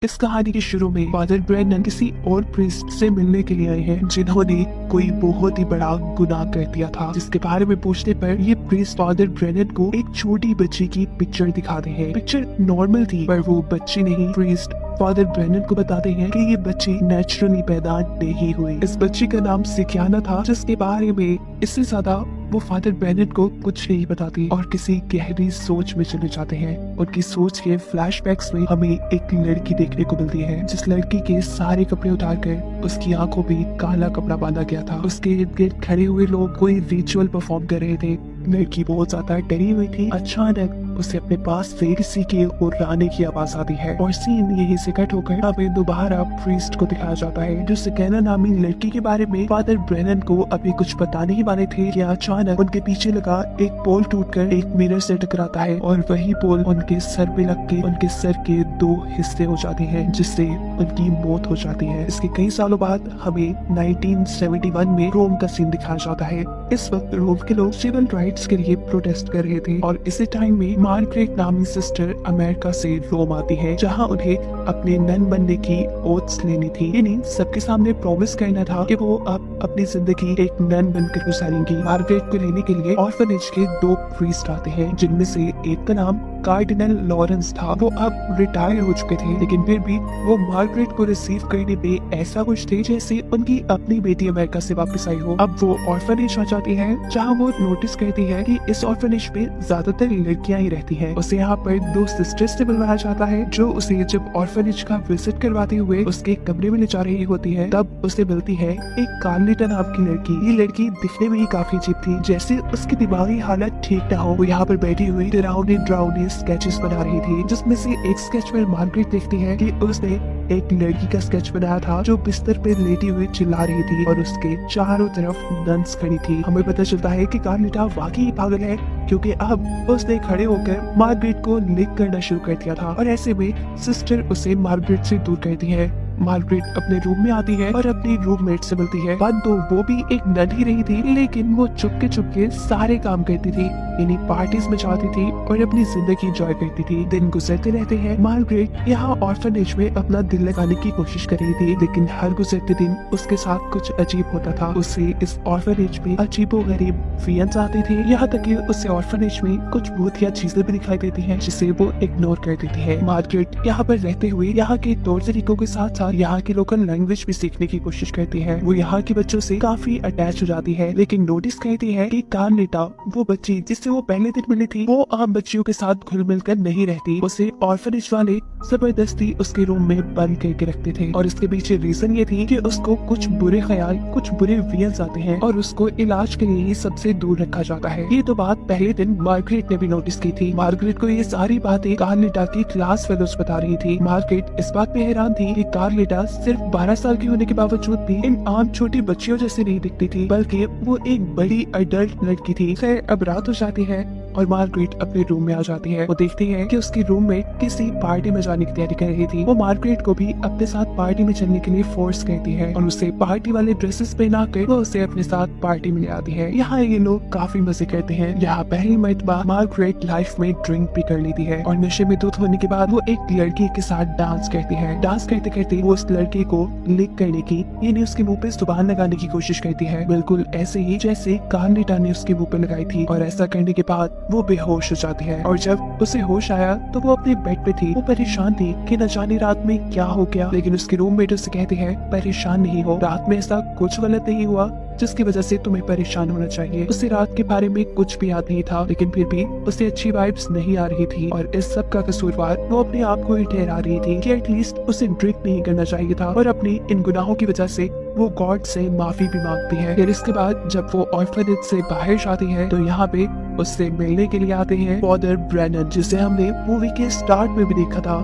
इस कहानी के शुरू में फादर ब्रेनन किसी और प्रीस्ट से मिलने के लिए आए हैं जिन्होंने कोई बहुत ही बड़ा गुनाह कर दिया था, जिसके बारे में पूछने पर ये प्रीस्ट फादर ब्रेनन को एक छोटी बच्ची की पिक्चर दिखाते हैं। पिक्चर नॉर्मल थी पर वो बच्ची नहीं। प्रीस्ट फादर ब्रेनन को बताते हैं कि ये बच्ची नेचुरली पैदा नहीं हुई। इस बच्ची का नाम सिकियाना था, जिसके बारे में इससे ज्यादा वो फादर ब्रेनन को कुछ नहीं बताती और किसी गहरी सोच में चले जाते हैं। उनकी सोच के फ्लैशबैक्स में हमें एक लड़की देखने को मिलती है, जिस लड़की के सारे कपड़े उतारकर उसकी आंखों पे काला कपड़ा बांधा गया था। उसके इर्द गिर्द खड़े हुए लोग कोई रिचुअल परफॉर्म कर रहे थे। लड़की बहुत ज्यादा डरी हुई थी। अचानक उसे अपने पास से किसी के उड़ाने की आवाज आती है और सीन यही से कट होकर हमें दोबारा प्रीस्ट को दिखाया जाता है, जो सिकियाना नामी लड़की के बारे में फादर ब्रेनन को अभी कुछ बताने ही वाले थे कि अचानक उनके पीछे लगा एक पोल टूटकर एक मिरर से टकराता है और वही पोल उनके सर पे लग के उनके सर के 2 हिस्से हो जाते हैं, जिससे उनकी मौत हो जाती है। इसके कई सालों बाद हमें 1971 में रोम का सीन दिखाया जाता है। इस वक्त रोम के लोग सिविल राइट्स के लिए प्रोटेस्ट कर रहे थे और इसी टाइम में मार्गरेट नामी सिस्टर अमेरिका से रोम आती है, जहां उन्हें अपने नन बनने की ओथ्स लेनी थी। यानी सबके सामने प्रॉमिस करना था कि वो अब अपनी जिंदगी एक नन बनकर गुजारेंगी। मार्गरेट को लेने के लिए ऑर्फनेज के 2 प्रीस्ट आते हैं, जिनमें से एक का नाम कार्डिनल लॉरेंस था। वो अब रिटायर हो चुके थे, लेकिन फिर भी वो मार्गरेट को रिसीव करने पे ऐसा कुछ थे जैसे उनकी अपनी बेटी अमेरिका से वापस आई हो। अब वो ऑर्फनेज आ जाती है, जहाँ वो नोटिस करती है कि इस ऑर्फनेज में ज्यादातर लड़कियां ही रहती हैं। उसे यहाँ पर 2 सिस्टर्स से बुलवाया जाता है, जो उसे जब ऑर्फनेज का विजिट करवाते हुए उसके कमरे में ले जा रही होती है, तब उसे मिलती है एक कार्लिटा नाम की लड़की। ये लड़की दिखने में ही काफी अजीब थी, जैसे उसकी दिमागी हालत ठीक न हो। वो यहाँ पर बैठी हुई डरावनी स्केचेस बना रही थी, जिसमें से एक स्केच में मार्गरेट देखती है कि उसने एक लड़की का स्केच बनाया था जो बिस्तर पे लेटी हुई चिल्ला रही थी और उसके चारों तरफ नन्स खड़ी थी। हमें पता चलता है कि कार्लिटा वाकई पागल है, क्योंकि अब उसने खड़े होकर मार्गरेट को लिक करना शुरू कर दिया था और ऐसे में सिस्टर उसे मार्गरेट से दूर करती है। मार्गरेट अपने रूम में आती है और अपनी रूममेट से मिलती है। बात तो वो भी एक नन ही रही थी, लेकिन वो चुपके सारे काम करती थी, यानी पार्टीज में जाती थी और अपनी जिंदगी एंजॉय करती थी। दिन गुजरते रहते हैं। मार्गरेट यहाँ ऑर्फनेज में अपना दिल लगाने की कोशिश कर रही थी, लेकिन हर गुजरते दिन उसके साथ कुछ अजीब होता था। उसे इस ऑर्फनेज में अजीबोगरीब वियंस आते थे, यहाँ तक कि उसे ऑर्फनेज में कुछ भूतिया चीजें भी दिखाई देती हैं, जिसे वो इग्नोर कर देती है। मार्गरेट यहाँ पर रहते हुए यहाँ के तौर तरीकों के साथ साथ यहाँ की लोकल लैंग्वेज भी सीखने की कोशिश करती है। वो यहाँ के बच्चों से काफी अटैच हो जाती है, लेकिन नोटिस करती है कि कार्लिटा, वो बच्ची जिससे वो पहले दिन मिली थी, वो आम बच्चियों के साथ घुल मिल कर नहीं रहती। उसे ऑर्फनेज वाले जबरदस्ती उसके रूम में बंद करके रखते थे और इसके पीछे रीजन ये थी कि उसको कुछ बुरे ख्याल, कुछ बुरे वियंस आते हैं और उसको इलाज के लिए ही सबसे दूर रखा जाता है। ये तो बात पहले दिन मार्गरेट ने भी नोटिस की थी। मार्गरेट को ये सारी बातें कार्लिटा की क्लास फेलोज बता रही थी। मार्गरेट इस बात पे हैरान थी कि कार्लिटा सिर्फ 12 साल की होने के बावजूद भी इन आम छोटी बच्चियों जैसे नहीं दिखती थी, बल्कि वो एक बड़ी अडल्ट लड़की थी। खैर, अब रात हो जाती है और मार्गरेट अपने रूम में आ जाती है। वो देखती है कि उसकी रूममेट किसी पार्टी में जाने की तैयारी कर रही थी। वो मार्गरेट को भी अपने साथ पार्टी में चलने के लिए फोर्स करती है और उसे पार्टी वाले ड्रेसेस पहना कर वो उसे अपने साथ पार्टी में ले आती है। यहाँ ये लोग काफी मजे करते हैं। यहाँ पहली मर्तबा मार्गरेट लाइफ में ड्रिंक भी कर लेती है और नशे में धुत होने के बाद वो एक लड़की के साथ डांस करती है। डांस करते करते वो उस लड़की को लिक करने की, यानी उसके मुंह पे जुबान लगाने की कोशिश करती है, बिल्कुल ऐसे ही जैसे कार्लिटा ने उसके मुंह पे लगाई थी। और ऐसा करने के बाद वो बेहोश हो जाती है और जब उसे होश आया तो वो अपने बेड पे थी। वो परेशान थी कि न जाने रात में क्या हो गया, लेकिन उसके रूममेट उससे कहते हैं परेशान नहीं हो, रात में ऐसा कुछ गलत नहीं हुआ जिसकी वजह से तुम्हें परेशान होना चाहिए। उसे रात के बारे में कुछ भी याद नहीं था, लेकिन फिर भी उसे अच्छी वाइब्स नहीं आ रही थी और इस सब का कसूरवार वो अपने आप को ही ठहरा रही थी कि एटलीस्ट उसे ड्रिंक नहीं करना चाहिए था और अपनी इन गुनाहों की वजह से वो गॉड से माफी भी मांगती है। फिर इसके बाद जब वो ऑर्फनेज से बाहर जाती है तो यहाँ पे उससे मिलने के लिए आते हैं फादर ब्रेनन, जिसे हमने मूवी के स्टार्ट में भी देखा था।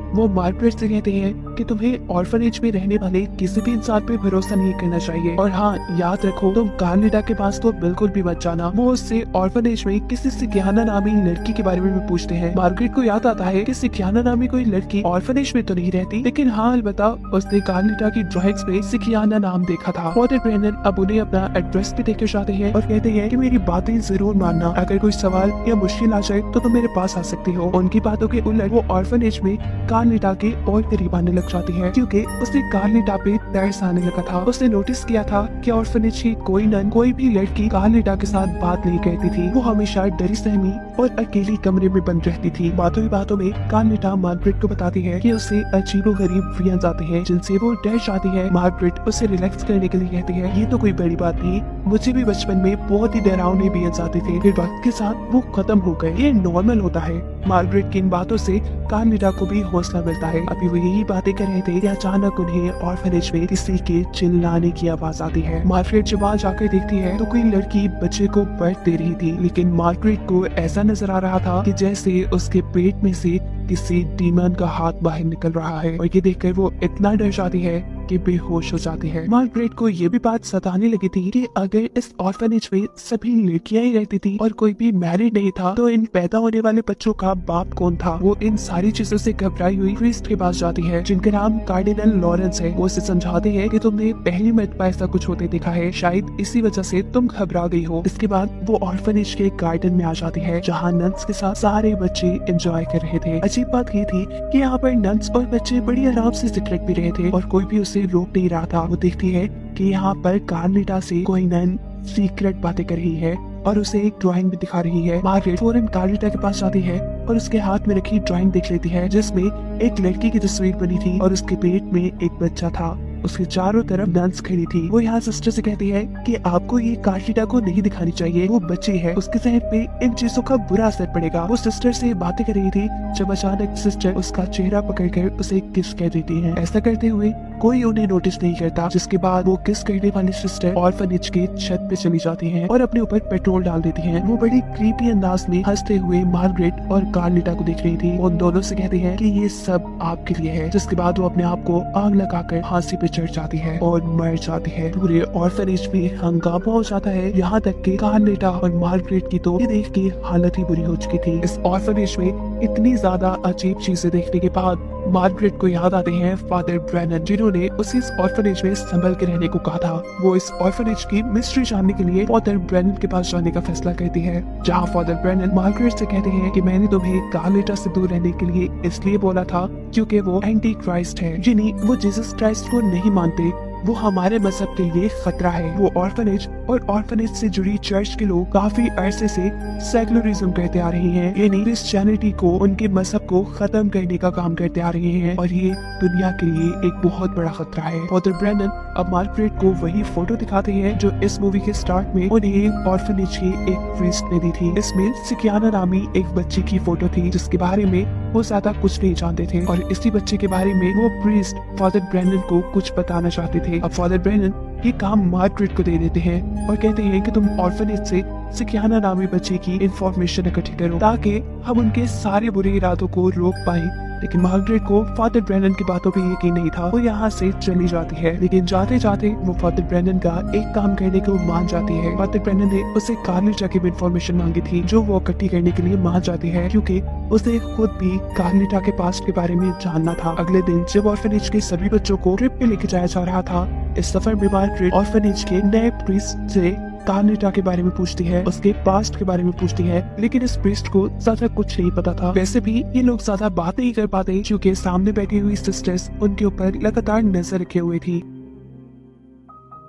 वो मार्गरेट से कहते हैं कि तुम्हें ऑर्फनेज में रहने वाले किसी भी इंसान पे भरोसा नहीं करना चाहिए और हाँ, याद रखो तुम कार्लिटा के पास तो बिल्कुल भी मत जाना। वो उससे ऑर्फनेज में किसी सिकियाना नामी लड़की के बारे में भी पूछते हैं। मार्गरेट को याद आता है कि सिकियाना नामी कोई लड़की ऑर्फनेज में तो नहीं रहती, लेकिन हाँ, अलबत्ता उसने कार्लिटा की ड्राइंग्स में सिकियाना नाम देखा था। फादर ब्रेनन अब उन्हें अपना एड्रेस भी देकर जाते हैं और कहते हैं कि मेरी बातें जरूर मानना, अगर कोई सवाल या मुश्किल आ जाए तो तुम मेरे पास आ सकती हो। उनकी बातों के उलट वो ऑर्फनेज में कार्लिटा के और करीब आने लग जाती है, क्योंकि उसे कार्लिटा पे तरस आने लगा था। उसने नोटिस किया था कि ऑर्फनेज की कोई नन, कोई भी लड़की कार्लिटा के साथ बात नहीं करती थी। वो हमेशा डरी सहमी और अकेली कमरे में बंद रहती थी। बातों ही बातों में कार्लिटा मार्गरेट को बताती है कि उसे अजीबोगरीब विजन्स आते हैं जिनसे वो डर जाती है। मार्गरेट उसे रिलैक्स करने के लिए कहती है, ये तो कोई बड़ी बात नहीं, मुझे भी बचपन में बहुत ही डरावने विजन्स आते थे, फिर वक्त के साथ वो खत्म हो गए, ये नॉर्मल होता है। मार्गरेट की इन बातों से कार्लिटा को भी हौसला मिलता है। अभी वो यही बातें कर रहे थे कि अचानक उन्हें ऑर्फनेज में किसी के चिल्लाने की आवाज आती है। मार्गरेट जब वहाँ जाकर देखती है तो कोई लड़की बच्चे को बर्थ दे रही थी, लेकिन मार्गरेट को ऐसा नजर आ रहा था कि जैसे उसके पेट में से किसी डीमन का हाथ बाहर निकल रहा है, और ये देखकर वो इतना डर जाती है कि बेहोश हो जाती है। मार्गरेट को ये भी बात सताने लगी थी कि अगर इस ऑर्फनेज में सभी लड़कियां ही रहती थी और कोई भी मैरिड नहीं था, तो इन पैदा होने वाले बच्चों का बाप कौन था। वो इन सारी चीजों से घबराई हुई प्रीस्ट के पास जाती है, जिनका नाम कार्डिनल लॉरेंस है। वो उसे समझाते हैं कि तुमने पहली मर्तबा ऐसा कुछ होते देखा है, शायद इसी वजह से तुम घबरा गई हो। इसके बाद वो ऑर्फनेज के गार्डन में आ जाती है, जहाँ नन्स के साथ सारे बच्चे एंजॉय कर रहे थे। अजीब बात ये थी कि यहाँ पर नन्स और बच्चे बड़ी आराम से सिगरेट पी रहे थे और कोई भी उसे रोक नहीं रहा था। वो देखती है कि यहाँ पर कार्लिटा से कोई नन सीक्रेट बातें कर रही है और उसे एक ड्राइंग भी दिखा रही है। मार्गरेट फौरन कार्लिटा के पास जाती है और उसके हाथ में रखी ड्राइंग देख लेती है, जिसमें एक लड़की की तस्वीर बनी थी और उसके पेट में एक बच्चा था। उसके चारों तरफ नन्स खड़ी थी। वो यहाँ सिस्टर से कहती है कि आपको ये कार्लिटा को नहीं दिखानी चाहिए, वो बच्ची है, उसके सेहत पे इन चीजों का बुरा असर पड़ेगा। वो सिस्टर से बातें कर रही थी जब अचानक सिस्टर उसका चेहरा पकड़कर उसे किस कह देती है। ऐसा करते हुए कोई उन्हें नोटिस नहीं करता, जिसके बाद वो किस करने वाली सिस्टर ऑर्फनेज के छत पे चली जाती है और अपने ऊपर पेट्रोल डाल देती है। वो बड़ी क्रीपी अंदाज में हंसते हुए मार्गरेट और कार्लिटा को देख रही थी। वो दोनों से कहती है कि ये सब आपके लिए है, जिसके बाद वो अपने आप को आग लगाकर फांसी पे चढ़ जाती है और मर जाती है। पूरे ऑर्फनेज में हंगामा हो जाता है, यहाँ तक कि कार्लिटा और मार्गरेट की तो ये देख के हालत ही बुरी हो चुकी थी। इस ऑर्फनेज में इतनी ज्यादा अजीब चीजें देखने के बाद मार्गरेट को याद आते हैं फादर ब्रेनन, जिन्होंने उसे इस ऑर्फनेज में संभल के रहने को कहा था। वो इस ऑर्फनेज की मिस्ट्री जानने के लिए फादर ब्रेनन के पास जाने का फैसला करती है, जहाँ फादर ब्रेनन मार्गरेट से कहते हैं कि मैंने तुम्हें कार्लिटा से दूर रहने के लिए इसलिए बोला था क्योंकि वो एंटी क्राइस्ट है, यानी वो जीसस क्राइस्ट को नहीं मानते, वो हमारे मजहब के लिए खतरा है। वो ऑर्फनेज और ऑर्फनेज से जुड़ी चर्च के लोग काफी अरसे से सेकुलरिज्म करते आ रहे हैं, यानी क्रिश्चियनिटी को, उनके मजहब को खत्म करने का काम करते आ रहे हैं, और ये दुनिया के लिए एक बहुत बड़ा खतरा है। फादर ब्रेनन अब मार्गरेट को वही फोटो दिखाते हैं जो इस मूवी के स्टार्ट में उन्हें ऑर्फनेज की एक प्रीस्ट ने दी थी। इसमें सिकियाना नामी एक बच्ची की फोटो थी, जिसके बारे में वो ज्यादा कुछ नहीं जानते थे, और इसी बच्चे के बारे में वो प्रीस्ट फादर ब्रेनन को कुछ बताना चाहते थे। अब फादर ब्रेनन ये काम मार्गरेट को दे देते हैं और कहते हैं कि तुम ऑर्फनेज से सिकियाना नामी बच्चे की इंफॉर्मेशन इकट्ठी करो ताकि हम उनके सारे बुरे इरादों को रोक पाए। लेकिन मार्गरेट को फादर ब्रेनन की बातों पे यकीन नहीं था। वो यहाँ से चली जाती है, लेकिन जाते जाते वो फादर ब्रेनन का एक काम करने को मान जाती है। फादर ब्रेनन ने उसे कार्लिटा की इंफॉर्मेशन मांगी थी, जो वो इकट्ठी करने के लिए मान जाती है, क्योंकि उसे खुद भी कार्लिटा के पास्ट के बारे में जानना था। अगले दिन जब ऑर्फनेज के सभी बच्चों को ट्रिप पे लेके जाया जा रहा था, इस सफर में मार्गरेट ऑर्फनेज के नए प्रीस्ट से कार्लिटा के बारे में पूछती है, उसके पास्ट के बारे में पूछती है, लेकिन इस प्रीस्ट को ज्यादा कुछ नहीं पता था। वैसे भी ये लोग ज्यादा बात नहीं कर पाते, क्योंकि सामने बैठी हुई सिस्टर्स उनके ऊपर लगातार नजर रखे हुए थी।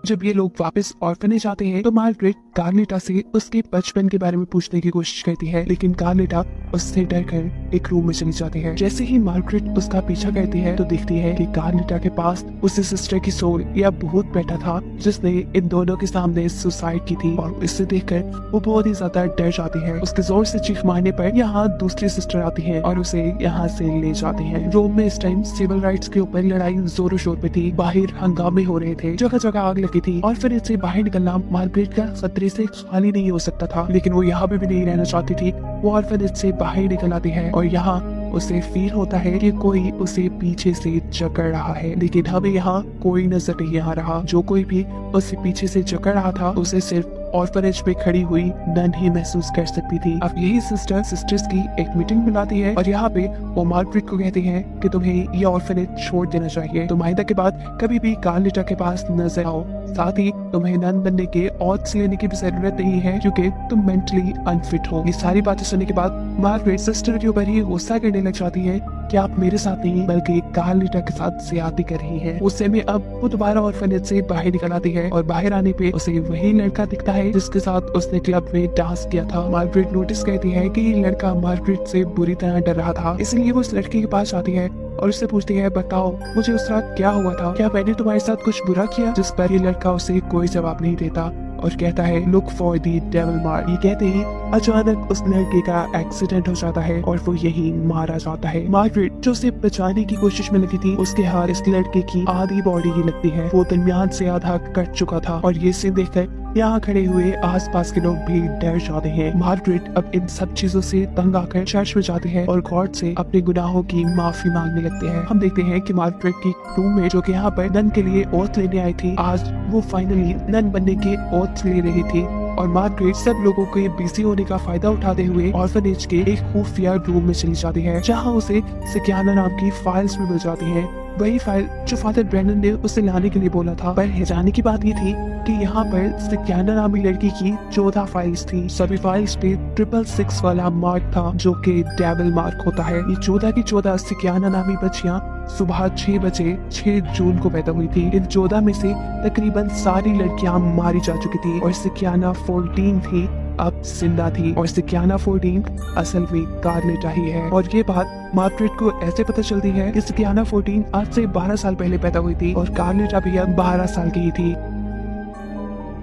जब ये लोग वापस ऑर्फनेज आते हैं तो मार्गरेट कार्लिटा से उसके बचपन के बारे में पूछने की कोशिश करती है, लेकिन कार्लिटा उससे डरकर एक रूम में चली जाती है। जैसे ही मार्गरेट उसका पीछा करती है तो देखती है कि कार्लिटा के पास उससे सिस्टर की सोल या भूत बैठा था, जिसने इन दोनों के सामने सुसाइड की थी, और इससे देखकर वो बहुत ही ज्यादा डर जाती है। उसके जोर से चीख मारने पर यहाँ दूसरी सिस्टर आती है और उसे यहाँ से ले जाती है। रोम में इस टाइम सिविल राइट्स के ऊपर लड़ाई जोरों शोर पे थी, बाहर हंगामे हो रहे थे, जगह जगह आग लगी थी, और फिर इससे बाहर निकलना मार्गरेट का खतरे से खाली नहीं हो सकता था। लेकिन वो यहाँ पे भी नहीं रहना चाहती थी। वो ऑर्फनेज से बाहर निकल आती है और यहाँ उसे फील होता है कि कोई उसे पीछे से जकड़ रहा है, लेकिन हमें यहाँ कोई नजर नहीं आ रहा। जो कोई भी उसे पीछे से जकड़ रहा था उसे सिर्फ ऑर्फनेज पे खड़ी हुई नन ही महसूस कर सकती थी। अब यही सिस्टर्स की एक मीटिंग बुलाती है और यहाँ पे वो मार्गरेट को कहती है कि तुम्हें ये ऑर्फनेज छोड़ देना चाहिए, तुम आइंदा के बाद कभी भी कार्लिटा के पास नजर आओ, साथ ही तुम्हें नन बनने के ऑड्स लेने की भी जरूरत नहीं है, क्योंकि तुम मेंटली अनफिट हो। ये सारी बातें सुनने के बाद मार्गरेट सिस्टर के ऊपर ही गुस्सा करने लग जाती है कि आप मेरे साथ नहीं बल्कि कार्लिटा के साथ ज्यादती कर रही हैं। उस समय अब वो दोबारा ऑर्फनेज से बाहर निकल आती है और बाहर आने पे उसे वही लड़का दिखता है जिसके साथ उसने क्लब में डांस किया था। मार्गरेट नोटिस करती है कि ये लड़का मार्गरेट से बुरी तरह डर रहा था, इसलिए वो उस लड़के के पास आती है और उससे पूछती है, बताओ मुझे उस रात क्या हुआ था, क्या मैंने तुम्हारे साथ कुछ बुरा किया? जिस पर ये लड़का उसे कोई जवाब नहीं देता और कहता है, look for the devil mark. ये कहते ही अचानक उस लड़के का एक्सीडेंट हो जाता है और वो यही मारा जाता है। मार्गरेट जो उसे बचाने की कोशिश में लगी थी, उसके हाथ इस लड़के की आधी बॉडी ही लगती है। वो दरमियान से आधा कट चुका था और ये सीन देखकर यहाँ खड़े हुए आसपास के लोग भी डर जाते हैं। मार्गरेट अब इन सब चीजों से तंग आकर चर्च में जाती है और गॉड से अपने गुनाहों की माफी मांगने लगते हैं। हम देखते हैं कि मार्गरेट की रूम में जो कि यहाँ पर नन के लिए ओथ लेने आई थी, आज वो फाइनली नन बनने के ओथ ले रही थी और मार्गरेट सब लोगों के बिजी होने का फायदा उठाते हुए ऑर्फनेज के एक खुफिया रूम में चली जाती है, जहाँ उसे सिकियाना नाम की फाइल्स भी मिल जाती है। वही फाइल जो फादर ब्रेनन ने उसे लाने के लिए बोला था। पर हैरानी की बात ये थी कि यहाँ पर सिकियाना नामी लड़की की 14 फाइल्स थी। सभी फाइल्स पे 666 वाला मार्क था जो कि डेविल मार्क होता है। ये 14 की 14 सिकियाना नामी बच्चियां सुबह 6 बजे 6 जून को पैदा हुई थी। इन 14 में से तकरीबन सारी लड़कियां मारी जा चुकी थी और सिकियाना 14 थी अब जिंदा थी और सिकियाना 14 असल में कार्लिटा ही है। और ये बात मार्गरेट को ऐसे पता चलती है कि सिकियाना 14 आज से 12 साल पहले पैदा हुई थी और कार्लिटा भी अब 12 साल की ही थी।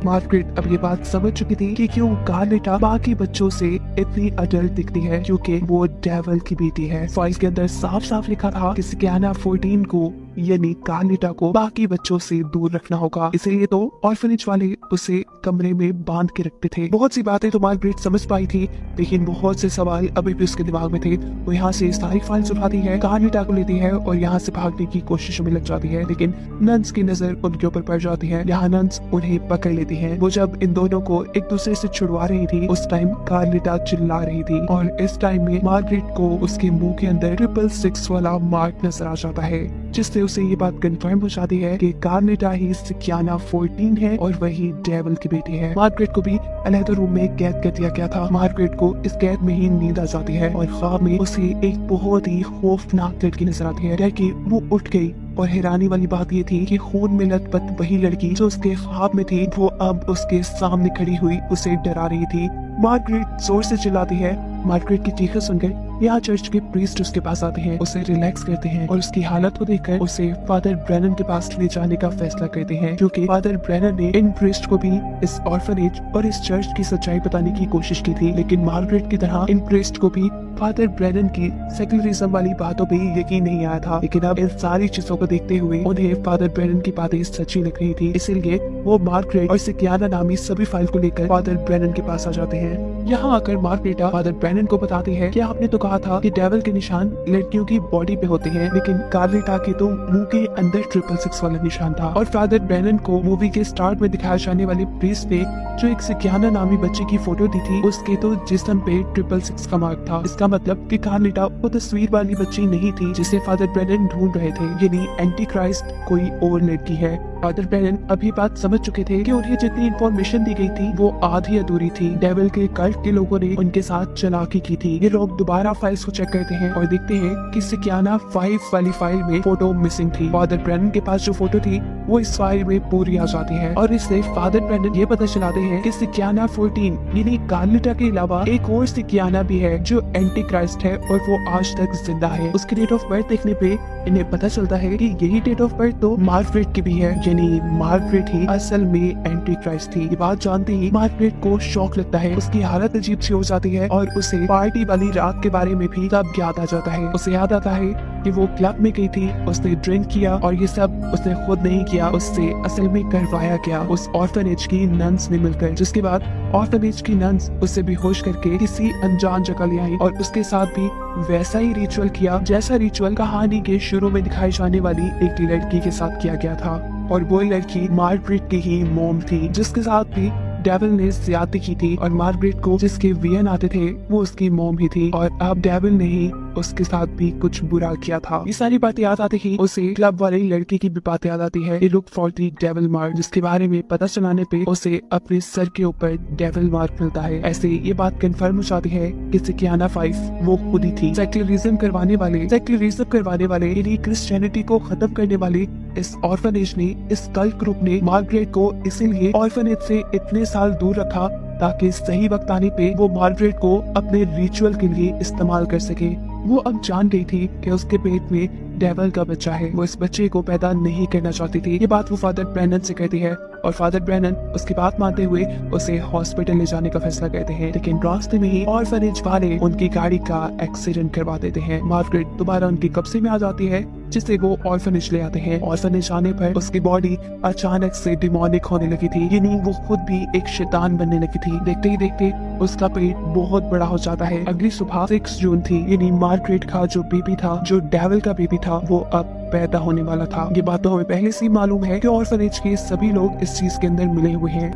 मार्गरेट अब ये बात समझ चुकी थी कि क्यों कार्लिटा बाकी बच्चों से इतनी अडल्ट दिखती है, क्योंकि वो डेविल की बेटी है। फाइल के अंदर साफ साफ लिखा था कि सिकियाना 14 को यानी कार्लिटा को बाकी बच्चों से दूर रखना होगा, इसीलिए तो ऑर्फनेज वाले उसे कमरे में बांध के रखते थे। बहुत सी बातें तो मार्गरेट समझ पाई थी, लेकिन बहुत से सवाल अभी भी उसके दिमाग में थे। वो यहाँ से सारी फाइल्स उठाती है, कार्लिटा को लेती है और यहाँ से भागने की कोशिश में लग जाती है, लेकिन नन्स की नजर उनके ऊपर पड़ जाती है। यहाँ नन्स उन्हें पकड़ लेती है। वो जब इन दोनों को एक दूसरे से छुड़वा रही थी, उस टाइम कार्लिटा चिल्ला रही थी और इस टाइम में मार्गरेट को उसके मुंह के अंदर 666 वाला मार्क नजर आ जाता है, जिससे उसे ये बात कंफर्म हो जाती है कि कार्लिटा ही सिकियाना 14 है और वही डेविल की बेटी है। मार्गरेट को भी अलहदा रूम में कैद कर दिया गया था। मार्गरेट को इस कैद में ही नींद आ जाती है और ख्वाब में उसे एक बहुत ही खौफनाक लड़की नजर आती है। कि वो उठ गई और हैरानी वाली बात ये थी कि खून में लथपथ वही लड़की जो उसके ख्वाब में थी, वो अब उसके सामने खड़ी हुई उसे डरा रही थी। मार्गरेट जोर से चिल्लाती है। मार्गरेट की चीखें सुनकर यहाँ चर्च के प्रीस्ट उसके पास आते हैं, उसे रिलैक्स करते हैं और उसकी हालत को देखकर उसे फादर ब्रेनन के पास ले जाने का फैसला करते हैं, क्योंकि फादर ब्रेनन ने इन प्रीस्ट को भी इस ऑर्फनेज और इस चर्च की सच्चाई बताने की कोशिश की थी, लेकिन मार्गरेट की तरह इन प्रीस्ट को भी फादर ब्रेनन की सेकुलरिज्म वाली बातों पे यकीन नहीं आया था। लेकिन अब इन सारी चीजों को देखते हुए उन्हें फादर ब्रेनन की बातें सच्ची लग रही थी, इसीलिए वो मार्गरेट और सिकियाना नामी सभी फाइल को लेकर फादर ब्रेनन के पास आ जाते हैं। यहाँ आकर मार्गरेटा फादर ब्रेनन को बताती है कि आपने तो कहा था कि डेविल के निशान लड़कियों की बॉडी पे होते हैं, लेकिन कार्लिटा के तो मुंह के अंदर 666 वाला निशान था। और फादर ब्रेनन को मूवी के स्टार्ट में दिखाए जाने वाले प्रीस्ट ने जो एक सिकियाना नामी बच्चे की फोटो दी थी, उसके तो जिस्म पे 666 का मार्क था। इसका मतलब कि कार्लिटा वो तस्वीर वाली बच्ची नहीं थी जिसे फादर ब्रेनन ढूंढ रहे थे, यानी एंटी क्राइस्ट कोई और लड़की है। फादर ब्रेनन अभी बात समझ चुके थे कि उन्हें जितनी इंफॉर्मेशन दी गई थी वो आधी अधूरी थी। डेविल के कल्ट के लोगों ने उनके साथ चालाकी की थी। ये लोग दोबारा फाइल्स को चेक करते हैं और देखते हैं कि सिकियाना 5 वाली फाइल में फोटो मिसिंग थी। फादर ब्रेनन के पास जो फोटो थी वो इस फाइल में पूरी आ जाती है और इससे फादर ब्रेनन ये पता चलाते हैं कि सिकियाना 14 यानी कार्लिटा के अलावा एक और सिकियाना भी है जो एंटी क्राइस्ट है और वो आज तक जिंदा है। उसकी डेट ऑफ बर्थ देखने पे इन्हें पता चलता है कि यही डेट ऑफ बर्थ तो मार्गरेट की भी है, यानी मार्गरेट ही असल में एंटी क्राइस्ट थी। ये बात जानते ही मार्गरेट को शौक लगता है, उसकी हालत अजीब सी हो जाती है और उसे पार्टी वाली रात के बारे में भी सब याद आ जाता है। उसे याद आता है कि वो क्लब में गई थी, उसने ड्रिंक किया और ये सब उसने खुद नहीं किया, उससे असल में करवाया गया उस ऑर्फनेज की नन्स ने मिलकर। जिसके बाद ऑर्फनेज की नन्स उसे बेहोश करके किसी अनजान जगह ले आई और उसके साथ भी वैसा ही रिचुअल किया जैसा रिचुअल कहानी के शुरू में दिखाई जाने वाली एक लड़की के साथ किया गया था। और वो लड़की मार्गरेट की ही मॉम थी, जिसके साथ भी डेविल ने ज्यादती की थी और मार्गरेट को जिसके वियन आते थे वो उसकी मॉम ही थी। और अब डेविल ने ही उसके साथ भी कुछ बुरा किया था। ये सारी बातें याद आती ही उसे क्लब वाले लड़के की भी बातें याद आती है, look for the devil mark, जिसके बारे में पता चलाने पे उसे अपने सर के ऊपर डेविल मार्क मिलता है। ऐसे ये बात कंफर्म हो जाती है कि सिकियाना 5 वो खुद ही थी। सेक्युलरिज्म करवाने वाले यानी क्रिश्चियनिटी को खत्म करने वाले इस ऑर्फनेज ने, इस कल्ट ग्रुप ने मार्गरेट को इसीलिए ऑर्फनेज से इतने साल दूर रखा ताकि सही वक्त आने पे वो मार्गरेट को अपने रिचुअल के लिए इस्तेमाल कर सके। वो अब जान गई थी कि उसके पेट में डेविल का बच्चा है, वो इस बच्चे को पैदा नहीं करना चाहती थी। ये बात वो फादर ब्रैनन से कहती है और फादर ब्रैनन उसकी बात मानते हुए उसे हॉस्पिटल ले जाने का फैसला करते हैं, लेकिन रास्ते में ही ऑर्फनेज वाले उनकी गाड़ी का एक्सीडेंट करवा देते हैं। मार्गरेट दोबारा उनके कब्जे में आ जाती है, जिससे वो ऑर्फनेज ले आते हैं। ऑर्फनेज आने पर उसकी बॉडी अचानक से डिमोनिक होने लगी थी, यानी वो खुद भी एक शैतान बनने लगी थी। देखते ही देखते उसका पेट बहुत बड़ा हो जाता है। अगली सुबह 6 जून थी, यानी मार्गरेट का जो बेबी था, जो डेविल का बेबी था, वो अब पैदा होने वाला था। ये बात तो हमें पहले से ही मालूम है कि ऑर्फनेज के सभी लोग इस चीज के अंदर मिले हुए हैं।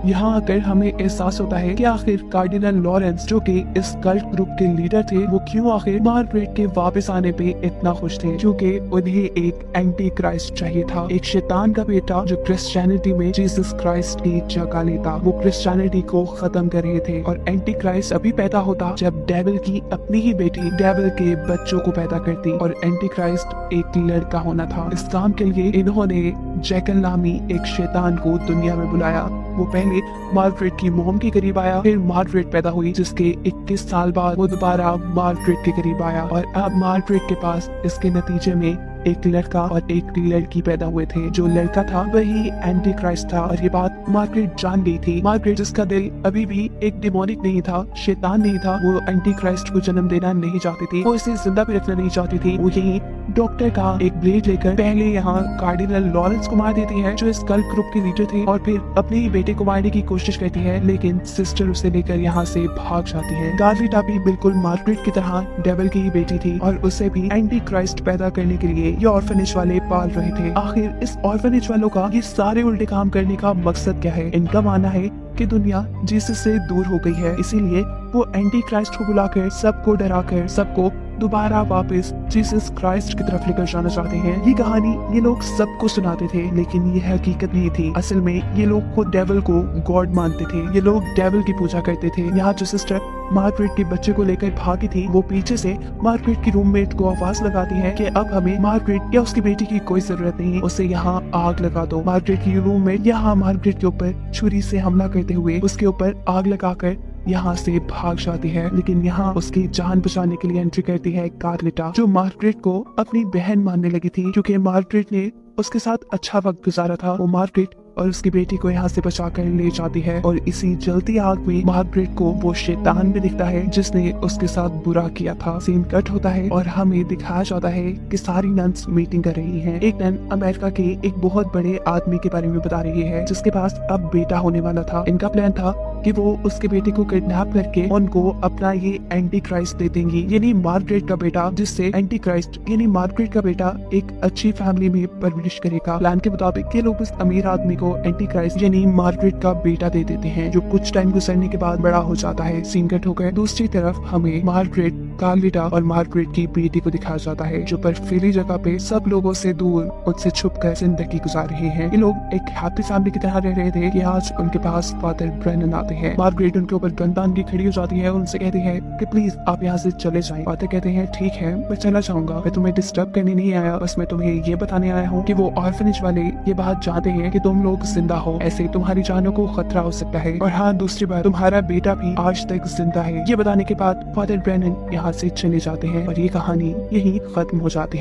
यहाँ आकर हमें एहसास होता है कि आखिर कार्डिनल लॉरेंस, जो कि इस कल्ट ग्रुप के लीडर थे, वो क्यों आखिर मार्गरेट के वापस आने पे इतना खुश थे, क्योंकि उन्हें एक एंटी क्राइस्ट चाहिए था, एक शैतान का बेटा जो क्रिश्चियनिटी में जीसस क्राइस्ट की जगह लेता। वो क्रिश्चियनिटी को खत्म कर रहे थे और एंटी क्राइस्ट अभी पैदा होता जब डेविल की अपनी ही बेटी डेविल के बच्चों को पैदा करती, और एंटी क्राइस्ट एक लड़का होना था। इस काम के लिए इन्होंने जैकल नामी एक शैतान को दुनिया में बुलाया। वो पहले मार्गरेट की मोम के करीब आया, फिर मार्गरेट पैदा हुई, जिसके 21 साल बाद वो दोबारा मार्गरेट के करीब आया, और अब मार्गरेट के पास इसके नतीजे में एक लड़का और एक लड़की पैदा हुए थे। जो लड़का था वही एंटी क्राइस्ट था, और ये बात मार्गरेट जान गई थी। मार्गरेट, जिसका दिल अभी भी एक डिमोनिक नहीं था, शैतान नहीं था, वो एंटी क्राइस्ट को जन्म देना नहीं चाहती थी, वो इसे जिंदा भी रखना नहीं चाहती थी। वो यही डॉक्टर का एक ब्लेड लेकर पहले यहाँ कार्डिनल लॉरेंस को मार देती है, जो इस कल्ट ग्रुप के लीडर थे, और फिर अपने ही बेटे को मारने की कोशिश करती है, लेकिन सिस्टर उसे लेकर यहाँ से भाग जाती है। गार्लिटा भी बिल्कुल मार्गरेट की तरह डेविल की ही बेटी थी, और उसे भी एंटी क्राइस्ट पैदा करने के लिए ये ऑर्फनेज वाले पाल रहे थे। आखिर इस ऑर्फनेज वालों का ये सारे उल्टे काम करने का मकसद क्या है? इनका मानना है कि दुनिया जीसस से दूर हो गई है, इसीलिए वो एंटी क्राइस्ट को बुलाकर सबको डराकर सबको दोबारा वापस जीसस क्राइस्ट की तरफ लेकर जाना चाहते हैं। ये कहानी ये लोग सबको सुनाते थे, लेकिन ये हकीकत नहीं थी। असल में ये लोग खुद डेविल को गॉड मानते थे, ये लोग डेविल की पूजा करते थे। यहाँ जो सिस्टर मार्गरेट के बच्चे को लेकर भागी थी, वो पीछे से मार्गरेट की रूममेट को आवाज लगाती है कि अब हमें मार्गरेट या उसकी बेटी की कोई जरूरत नहीं, उसे यहाँ आग लगा दो। मार्गरेट की रूममेट यहाँ मार्गरेट के ऊपर छुरी से हमला करते हुए उसके ऊपर आग लगाकर यहाँ से भाग जाती है, लेकिन यहाँ उसकी जान बचाने के लिए एंट्री करती है गार्लिटा, जो मार्गरेट को अपनी बहन मानने लगी थी, क्योंकि मार्गरेट ने उसके साथ अच्छा वक्त गुजारा था। वो मार्गरेट और उसकी बेटी को यहाँ से बचाकर ले जाती है, और इसी जलती आग में मार्गरेट को वो शैतान भी दिखता है जिसने उसके साथ बुरा किया था। सीन कट होता है और हमें दिखाया जाता है कि सारी नन्स मीटिंग कर रही हैं। एक नन अमेरिका के एक बहुत बड़े आदमी के बारे में बता रही है, जिसके पास अब बेटा होने वाला था। इनका प्लान था कि वो उसके बेटे को किडनैप करके उनको अपना ये एंटी क्राइस्ट दे देंगी, यानी मार्गरेट का बेटा, जिससे एंटी क्राइस्ट यानी मार्गरेट का बेटा एक अच्छी फैमिली में परवरिश करेगा। प्लान के मुताबिक ये लोग उस अमीर आदमी को एंटी क्राइस्ट यानी मार्गरेट का बेटा दे देते हैं, जो कुछ टाइम गुजरने के बाद बड़ा हो जाता है। सीन कट होकर दूसरी तरफ हमें मार्गरेट, कार्लिटा और मार्गरेट की बेटी को दिखाया जाता है, जो बर्फीली जगह पे सब लोगों से दूर, उनसे छुपकर जिंदगी गुजार रहे हैं। ये लोग एक हैप्पी फैमिली की तरह रह रहे थे कि आज उनके पास फादर ब्रैनन आते हैं। मार्गरेट उनके ऊपर गन तान की खड़ी हो जाती है और उनसे कहती है कि प्लीज आप यहाँ से चले जाएं। फादर कहते हैं ठीक है, मैं चला जाऊंगा, मैं तुम्हें डिस्टर्ब करने नहीं आया, बस मैं तुम्हें ये बताने आया हूँ कि वो ऑर्फनेज वाले ये बात जानते हैं कि तुम लोग जिंदा हो, ऐसे तुम्हारी जानों को खतरा हो सकता है, और हाँ दूसरी बात, तुम्हारा बेटा भी आज तक जिंदा है। ये बताने के बाद फादर ब्रैनन यहाँ से चले जाते हैं और ये कहानी यहीं खत्म हो जाती है।